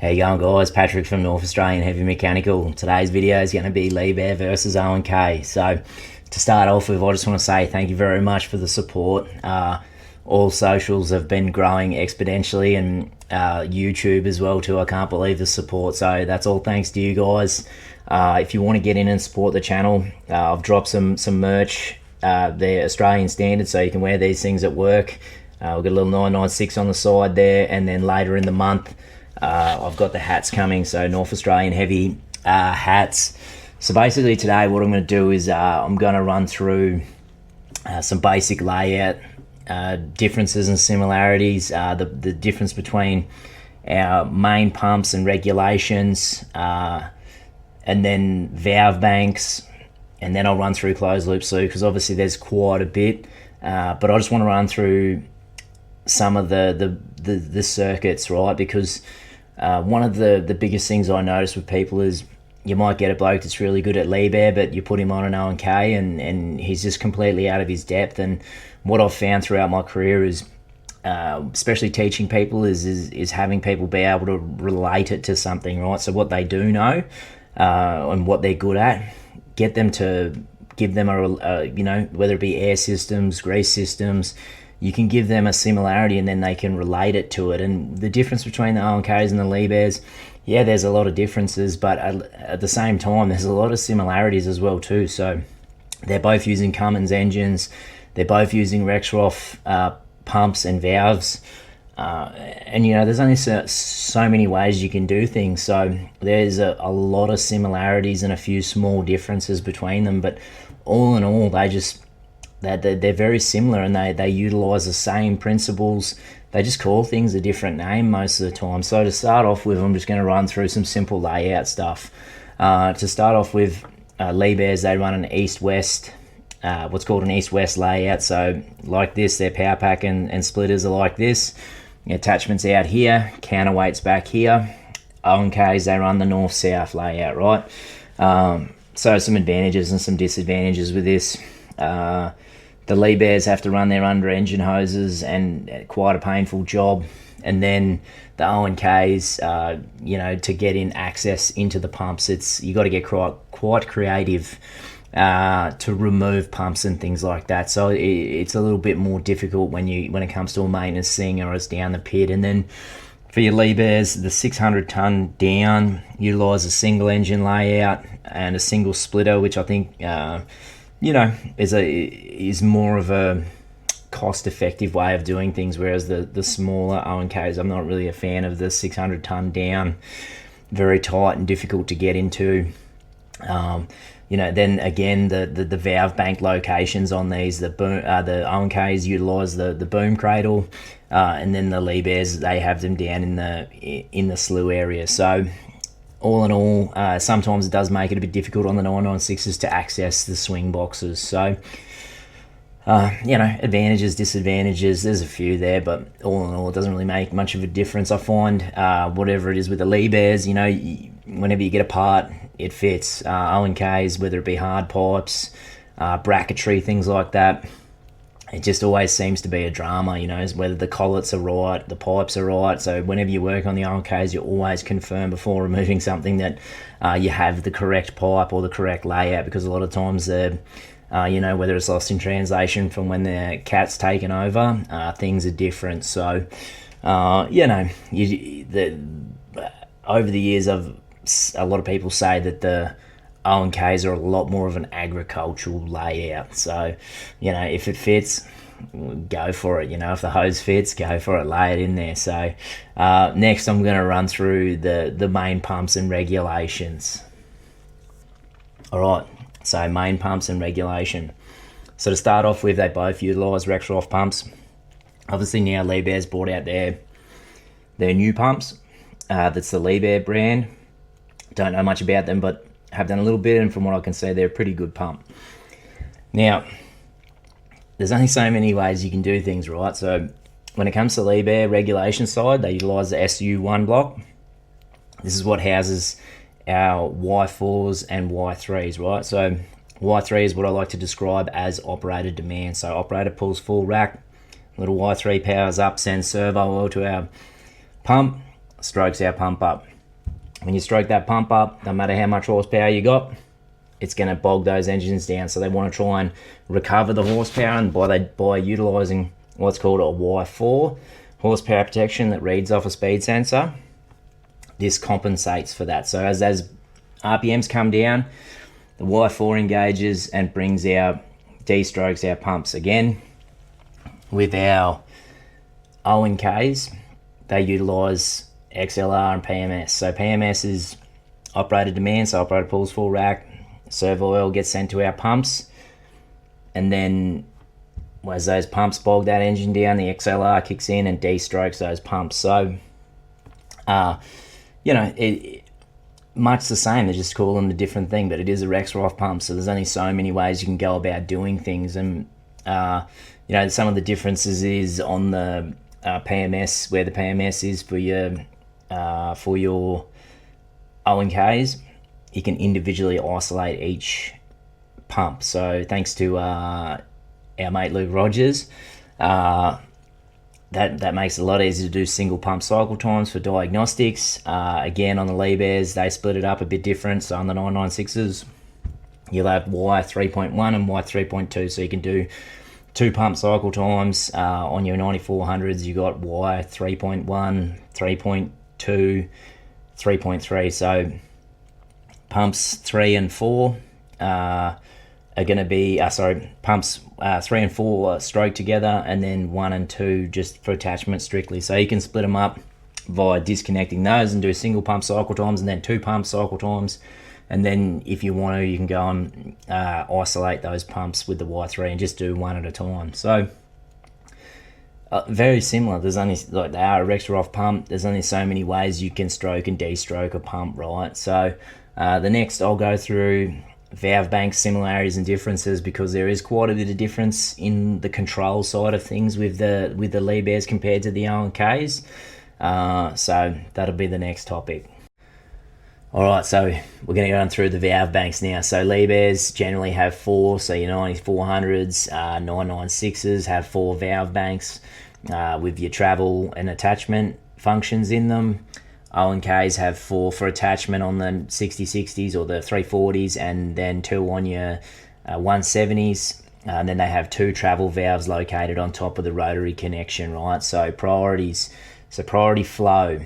How you going, guys? Patrick from North Australian Heavy Mechanical. Today's video is going to be Liebherr versus O&K. So to start off with, I just want to say thank you very much for the support. All socials have been growing exponentially, and YouTube as well too. I can't believe the support, so that's all thanks to you guys. If you want to get in and support the channel, I've dropped some merch. They're Australian standard, so you can wear these things at work. We've got a little 996 on the side there, and then later in the month I've got the hats coming, so North Australian Heavy hats. So basically today what I'm going to do is I'm going to run through some basic layout differences and similarities, the difference between our main pumps and regulations, and then valve banks, and then I'll run through closed loop slew, because obviously there's quite a bit, but I just want to run through some of the circuits, right? Because one of the biggest things I notice with people is you might get a bloke that's really good at Liebherr, but you put him on an O&K and he's just completely out of his depth. And what I've found throughout my career is, especially teaching people, is having people be able to relate it to something, right? So what they do know and what they're good at, get them to give them a you know, whether it be air systems, grease systems, you can give them a similarity and then they can relate it to it. And the difference between the O&Ks and the Liebherrs, yeah, there's a lot of differences, but at the same time, there's a lot of similarities as well too. So they're both using Cummins engines, they're both using Rexroth pumps and valves, and you know, there's only so many ways you can do things. So there's a lot of similarities and a few small differences between them, but all in all, they're very similar, and they utilize the same principles. They just call things a different name most of the time. So to start off with, I'm just going to run through some simple layout stuff. To start off with, Liebherrs, they run an east-west, what's called an east-west layout. So like this, their power pack and splitters are like this. Attachments out here, counterweights back here. O&Ks, they run the north-south layout, right? So some advantages and some disadvantages with this. The Liebherrs have to run their under engine hoses, and quite a painful job. And then the O&Ks, you know, to get in access into the pumps, you got to get quite creative to remove pumps and things like that. So it's a little bit more difficult when it comes to a maintenance thing, or it's down the pit. And then for your Liebherrs, the 600 ton down utilize a single engine layout and a single splitter, which I think you know, is more of a cost-effective way of doing things, whereas the smaller O&Ks, I'm not really a fan of the 600 ton down, very tight and difficult to get into. You know, then again, the valve bank locations on these, the O&Ks utilize the boom cradle, and then the Liebherrs, they have them down in the slew area. So all in all, sometimes it does make it a bit difficult on the 996s to access the swing boxes. So, you know, advantages, disadvantages, there's a few there, but all in all, it doesn't really make much of a difference. I find whatever it is with the Liebherrs, you know, whenever you get a part, it fits. O&Ks, whether it be hard pipes, bracketry, things like that, it just always seems to be a drama, you know, whether the collets are right, the pipes are right. So whenever you work on the O&Ks, you always confirm before removing something that you have the correct pipe or the correct layout, because a lot of times you know, whether it's lost in translation from when the cat's taken over, things are different. So, you know, over the years, a lot of people say that the O&Ks are a lot more of an agricultural layout. So, you know, if it fits, go for it. You know, if the hose fits, go for it, lay it in there. So next I'm going to run through the main pumps and regulations. All right, so main pumps and regulation. So to start off with, they both utilize Rexroth pumps. Obviously now Liebherr's brought out their new pumps. That's the Liebherr brand. Don't know much about them, but have done a little bit, and from what I can see, they're a pretty good pump. Now, there's only so many ways you can do things, right? So when it comes to Liebherr regulation side, they utilize the SU1 block. This is what houses our Y4s and Y3s, right? So Y3 is what I like to describe as operator demand. So operator pulls full rack, little Y3 powers up, sends servo oil to our pump, strokes our pump up. When you stroke that pump up, no matter how much horsepower you got, it's going to bog those engines down. So they want to try and recover the horsepower, and by utilising what's called a Y4 horsepower protection that reads off a speed sensor, this compensates for that. So as RPMs come down, the Y4 engages and brings our D-strokes, our pumps. Again, with our O&Ks, they utilise XLR and PMS. So PMS is operator demand, so operator pulls full rack, servo oil gets sent to our pumps, and then as those pumps bog that engine down, the XLR kicks in and de-strokes those pumps. So, much the same, they just call them a different thing, but it is a Rexroth pump, so there's only so many ways you can go about doing things. And, some of the differences is on the PMS, where the PMS is for your O&Ks, you can individually isolate each pump. So thanks to our mate Luke Rogers, that makes it a lot easier to do single pump cycle times for diagnostics. Again, on the Liebherrs, they split it up a bit different. So on the 996s, you'll have Y3.1 and Y3.2, so you can do 2 pump cycle times. On your 9400s, you got Y3.1, 3.2, 3.3. So pumps 3 and 4 are going to be, pumps 3 and 4 stroke together, and then 1 and 2 just for attachment strictly. So you can split them up via disconnecting those and do single pump cycle times and then 2 pump cycle times. And then if you want to, you can go and isolate those pumps with the Y3 and just do one at a time. So very similar. There's only, like, they are a Rexroth pump. There's only so many ways you can stroke and de-stroke a pump, right? So the next, I'll go through valve bank similarities and differences, because there is quite a bit of difference in the control side of things with the Liebherrs compared to the O&Ks. So that'll be the next topic. Alright, so we're going to run through the valve banks now. So Liebherrs generally have 4, so your 9400s, 996s have 4 valve banks with your travel and attachment functions in them. O&Ks have 4 for attachment on the 6060s or the 340s, and then 2 on your 170s. And then they have 2 travel valves located on top of the rotary connection, right? So priorities, so priority flow.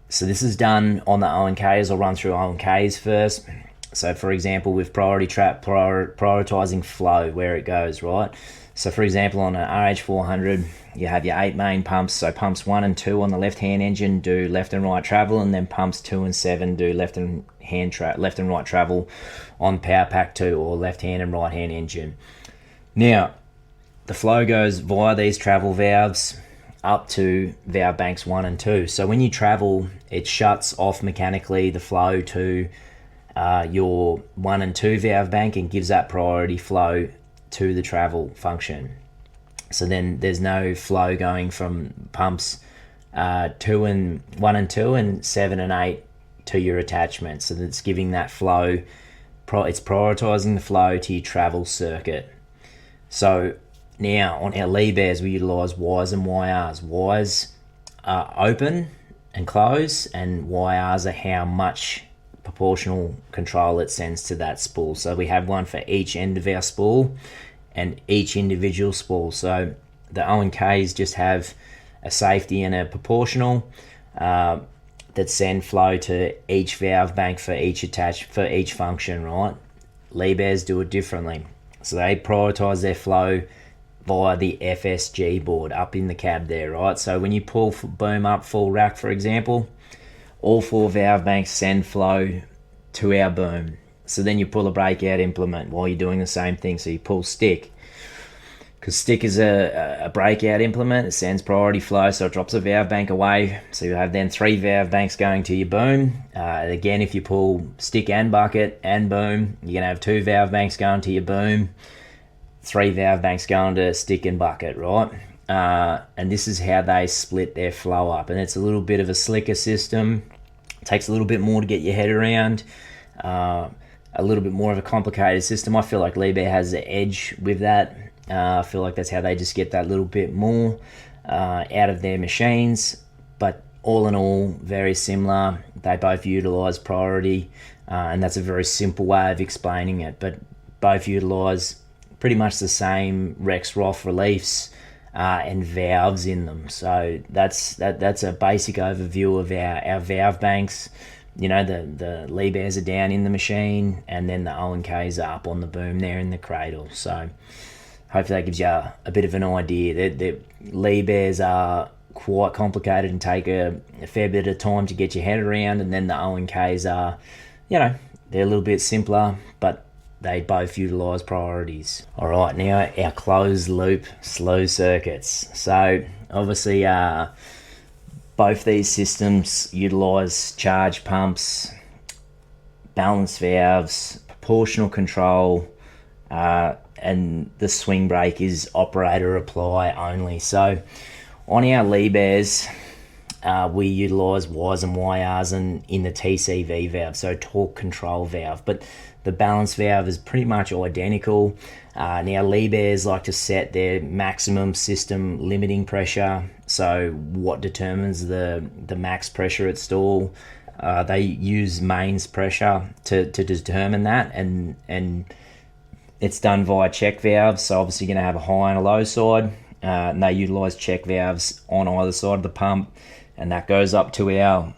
So this is done on the O&Ks. I'll run through O&Ks first. So for example, with prioritizing flow, where it goes, right? So for example, on an RH400, you have your 8 main pumps. So pumps 1 and 2 on the left-hand engine do left and right travel, and then pumps 2 and 7 do left and right travel on power pack 2 or left-hand and right-hand engine. Now, the flow goes via these travel valves up to valve banks 1 and 2. So when you travel, it shuts off mechanically the flow to your 1 and 2 valve bank and gives that priority flow to the travel function. So then there's no flow going from pumps 1 and 2 and 7 and 8 to your attachment. So that's giving that flow, it's prioritizing the flow to your travel circuit. So now on our Liebherrs, we utilize Ys and YRs. Ys are open and close, and YRs are how much proportional control it sends to that spool. So we have one for each end of our spool and each individual spool. So the O&Ks just have a safety and a proportional that send flow to each valve bank for each function, right? Liebherrs do it differently. So they prioritize their flow via the FSG board up in the cab there, right? So when you pull boom up full rack, for example, all 4 valve banks send flow to our boom. So then you pull a breakout implement while you're doing the same thing. So you pull stick, because stick is a breakout implement. It sends priority flow, so it drops a valve bank away. So you have then 3 valve banks going to your boom. Again, if you pull stick and bucket and boom, you're going to have 2 valve banks going to your boom, 3 valve banks going to stick and bucket, right? And this is how they split their flow up. And it's a little bit of a slicker system. It takes a little bit more to get your head around. A little bit more of a complicated system. I feel like Liebherr has the edge with that. I feel like that's how they just get that little bit more out of their machines. But all in all, very similar. They both utilise priority, and that's a very simple way of explaining it. But both utilise pretty much the same Rex Roth reliefs and valves in them. So that's a basic overview of our valve banks. You know, the Liebherrs are down in the machine, and then the O&Ks are up on the boom there in the cradle. So hopefully that gives you a bit of an idea. The Liebherrs are quite complicated and take a fair bit of time to get your head around, and then the O&Ks are, you know, they're a little bit simpler, but they both utilise priorities. All right, now our closed loop slow circuits. So obviously both these systems utilise charge pumps, balance valves, proportional control, and the swing brake is operator apply only. So on our Liebherrs, we utilise Ys and YRs in the TCV valve, so torque control valve, but the balance valve is pretty much identical. Now Liebherrs like to set their maximum system limiting pressure, so what determines the max pressure at stall. They use mains pressure to determine that, and it's done via check valves, so obviously you're going to have a high and a low side, and they utilise check valves on either side of the pump, and that goes up to our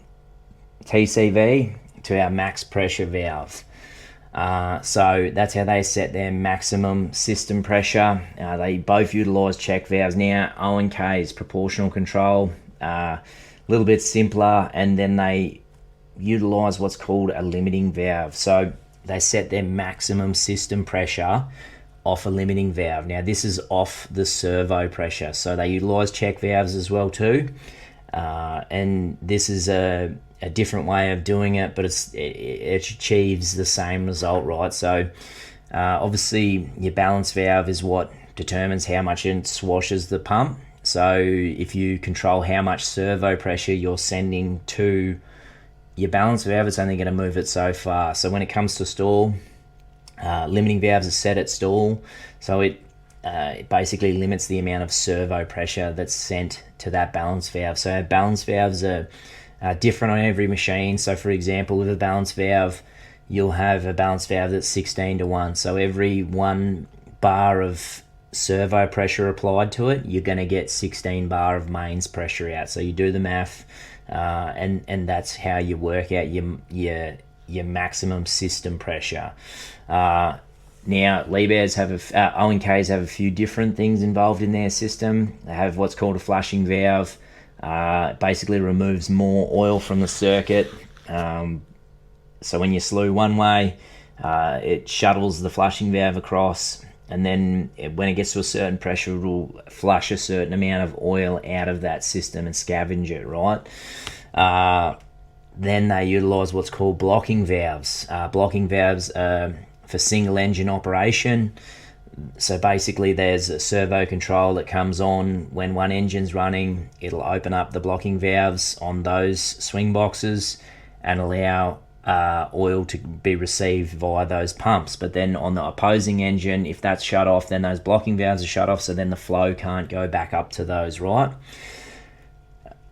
TCV, to our max pressure valve. So that's how they set their maximum system pressure. They both utilise check valves. Now O&K's proportional control, a little bit simpler, and then they utilise what's called a limiting valve. So they set their maximum system pressure off a limiting valve. Now this is off the servo pressure, so they utilise check valves as well too, and this is a different way of doing it, but it achieves the same result, right? So obviously your balance valve is what determines how much it swashes the pump. So if you control how much servo pressure you're sending to your balance valve, it's only going to move it so far. So when it comes to stall, limiting valves are set at stall, so it basically limits the amount of servo pressure that's sent to that balance valve. So balance valves are different on every machine. So for example, with a balance valve, you'll have a balance valve that's 16:1. So every 1 bar of servo pressure applied to it, you're going to get 16 bar of mains pressure out. So you do the math, and that's how you work out your maximum system pressure. Now Liebherrs have O&Ks have a few different things involved in their system. They have what's called a flushing valve. Basically removes more oil from the circuit. So when you slew one way, it shuttles the flushing valve across, and then when it gets to a certain pressure, it will flush a certain amount of oil out of that system and scavenge it, right? Then they utilise what's called blocking valves. Blocking valves are for single engine operation. So basically there's a servo control that comes on when one engine's running. It'll open up the blocking valves on those swing boxes and allow oil to be received via those pumps. But then on the opposing engine, if that's shut off, then those blocking valves are shut off, so then the flow can't go back up to those, right?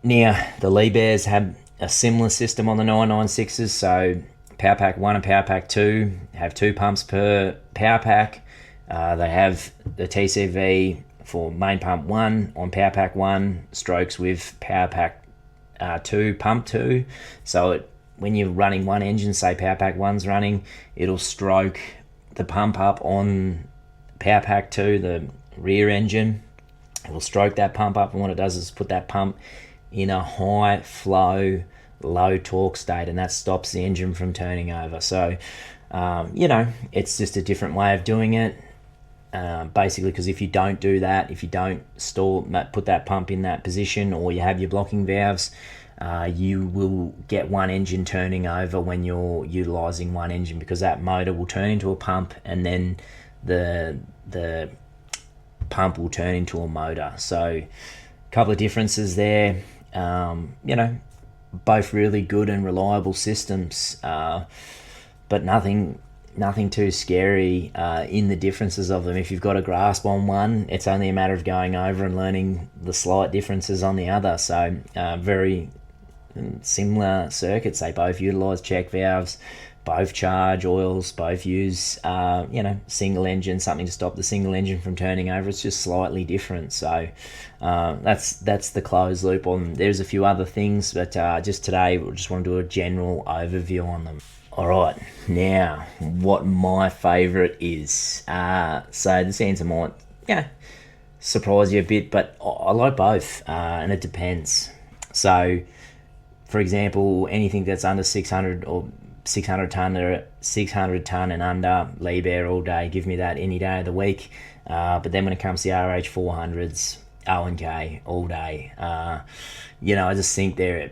Now the Liebherrs have a similar system on the 996s. So Power Pack 1 and Power Pack 2 have 2 pumps per power pack. They have the TCV for main pump 1 on Power Pack 1 strokes with Power Pack 2 pump 2. So when you're running one engine, say Power Pack 1's running, it'll stroke the pump up on Power Pack 2, the rear engine. It will stroke that pump up, and what it does is put that pump in a high flow, low torque state, and that stops the engine from turning over. So it's just a different way of doing it, basically, because if you don't do that, if you don't put that pump in that position, or you have your blocking valves, you will get one engine turning over when you're utilizing one engine, because that motor will turn into a pump, and then the pump will turn into a motor. So a couple of differences there. Both really good and reliable systems, but nothing too scary in the differences of them. If you've got a grasp on one, it's only a matter of going over and learning the slight differences on the other. So very similar circuits. They both utilize check valves, both charge oils, both use single engine, something to stop the single engine from turning over. It's just slightly different. So that's the closed loop on. There's a few other things, but just today we just want to do a general overview on them. All right, now what my favourite is. So this answer might surprise you a bit, but I like both, and it depends. So, for example, anything that's under 600 or 600 ton and under, Liebherr all day. Give me that any day of the week. But then when it comes to the RH 400s, O&K all day. I just think they're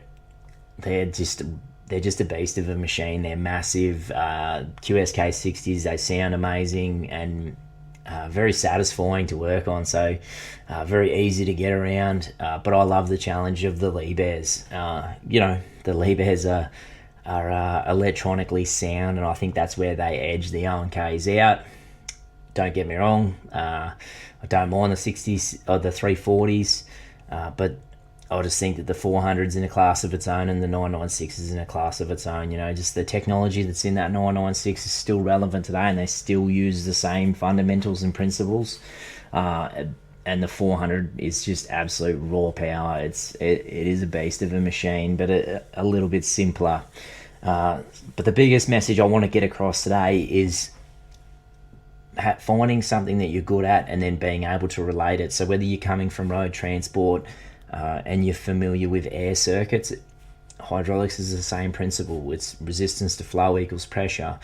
just a beast of a machine. They're massive. QSK 60s, they sound amazing and very satisfying to work on. So very easy to get around. But I love the challenge of the Liebherrs. The Liebherrs are electronically sound, and I think that's where they edge the O&Ks out. Don't get me wrong, I don't mind the 60s or the 340s, but I just think that the 400's in a class of its own and the 996 is in a class of its own. Just the technology that's in that 996 is still relevant today, and they still use the same fundamentals and principles. And the 400 is just absolute raw power. It is a beast of a machine, but a little bit simpler. But the biggest message I want to get across today is finding something that you're good at and then being able to relate it. So whether you're coming from road transport and you're familiar with air circuits, hydraulics is the same principle. It's resistance to flow equals pressure.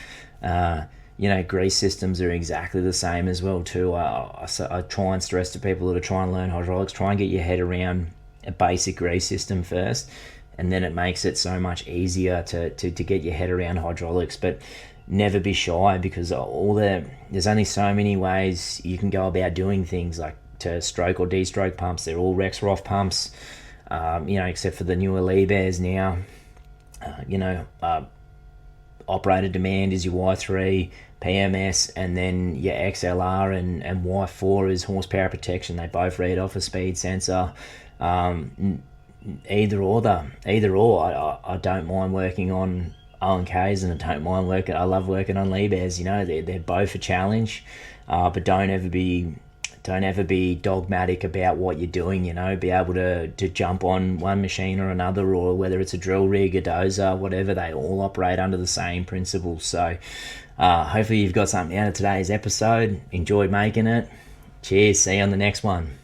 Grease systems are exactly the same as well too. I try and stress to people that are trying to learn hydraulics, try and get your head around a basic grease system first, and then it makes it so much easier to get your head around hydraulics. But never be shy, because there's only so many ways you can go about doing things, like to stroke or de-stroke pumps. They're all Rexroth pumps, except for the newer Liebherrs now. Operator demand is your Y3, PMS, and then your XLR and Y4 is horsepower protection. They both read off a speed sensor. Either or. I don't mind working on O&Ks, and I love working on Liebherrs. They're both a challenge, but don't ever be dogmatic about what you're doing. Be able to jump on one machine or another, or whether it's a drill rig, a dozer, whatever, they all operate under the same principles. So hopefully you've got something out of today's episode. Enjoyed making it. Cheers, see you on the next one.